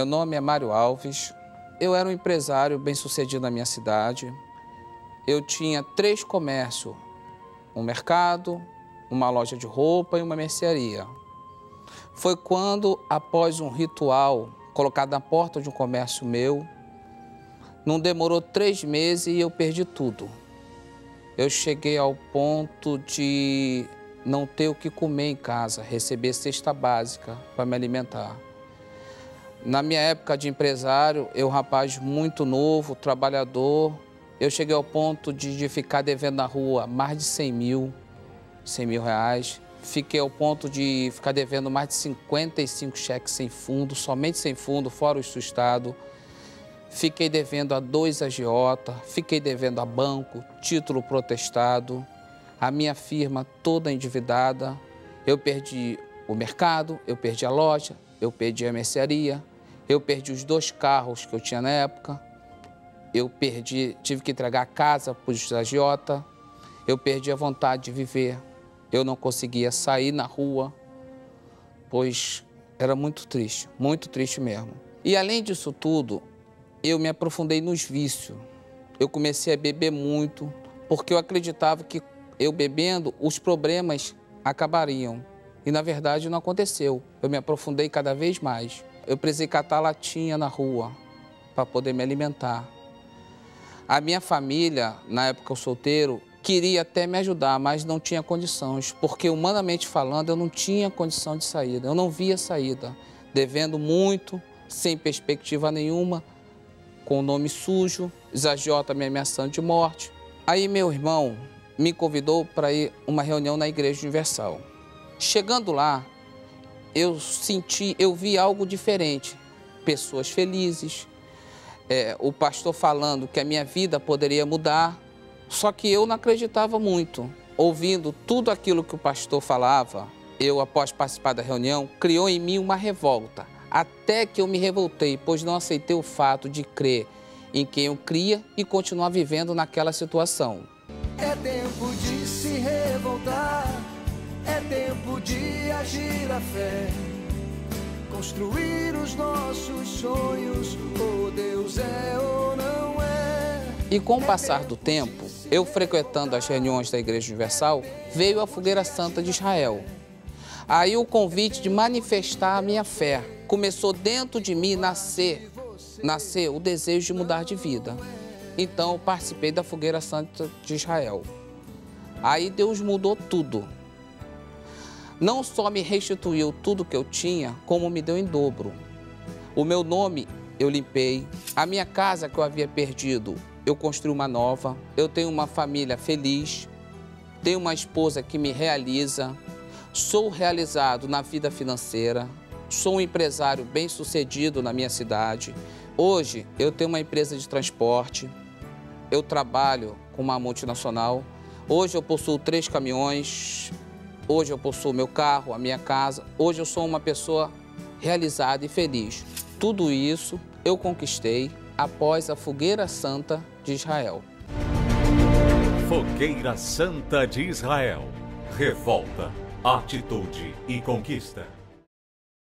Meu nome é Mário Alves. Eu era um empresário bem-sucedido na minha cidade. Eu tinha 3 comércios, um mercado, uma loja de roupa e uma mercearia. Foi quando, após um ritual colocado na porta de um comércio meu, não demorou 3 meses e eu perdi tudo. Eu cheguei ao ponto de não ter o que comer em casa, receber cesta básica para me alimentar. Na minha época de empresário, eu, rapaz muito novo, trabalhador, eu cheguei ao ponto de ficar devendo na rua mais de 100 mil reais. Fiquei ao ponto de ficar devendo mais de 55 cheques sem fundo, somente sem fundo, fora o estado. Fiquei devendo a 2 agiotas, fiquei devendo a banco, título protestado, a minha firma toda endividada. Eu perdi o mercado, eu perdi a loja, eu perdi a mercearia, eu perdi os 2 carros que eu tinha na época, tive que entregar a casa para os agiotas, eu perdi a vontade de viver, eu não conseguia sair na rua, pois era muito triste mesmo. E além disso tudo, eu me aprofundei nos vícios. Eu comecei a beber muito, porque eu acreditava que eu bebendo, os problemas acabariam. E na verdade não aconteceu. Eu me aprofundei cada vez mais. Eu precisei catar latinha na rua para poder me alimentar. A minha família, na época eu solteiro, queria até me ajudar, mas não tinha condições, porque humanamente falando eu não tinha condição de saída, eu não via saída, devendo muito, sem perspectiva nenhuma, com o nome sujo, os agiotas me ameaçando de morte. Aí meu irmão me convidou para ir a uma reunião na Igreja Universal. Chegando lá, eu vi algo diferente, pessoas felizes, o pastor falando que a minha vida poderia mudar, só que eu não acreditava muito. Ouvindo tudo aquilo que o pastor falava, eu, após participar da reunião, criou em mim uma revolta, até que eu me revoltei, pois não aceitei o fato de crer em quem eu cria e continuar vivendo naquela situação. É tempo de se revoltar, é tempo de agir a fé, construir os nossos sonhos, ou Deus é ou não é. E com o passar do tempo, eu frequentando as reuniões da Igreja Universal, veio a Fogueira Santa de Israel. Aí o convite de manifestar a minha fé. Começou dentro de mim nascer o desejo de mudar de vida. Então eu participei da Fogueira Santa de Israel. Aí Deus mudou tudo. Não só me restituiu tudo que eu tinha, como me deu em dobro. O meu nome eu limpei, a minha casa que eu havia perdido, eu construí uma nova, eu tenho uma família feliz, tenho uma esposa que me realiza, sou realizado na vida financeira, sou um empresário bem-sucedido na minha cidade. Hoje eu tenho uma empresa de transporte, eu trabalho com uma multinacional, hoje eu possuo 3 caminhões, hoje eu possuo meu carro, a minha casa, hoje eu sou uma pessoa realizada e feliz. Tudo isso eu conquistei após a Fogueira Santa de Israel. Fogueira Santa de Israel. Revolta, atitude e conquista.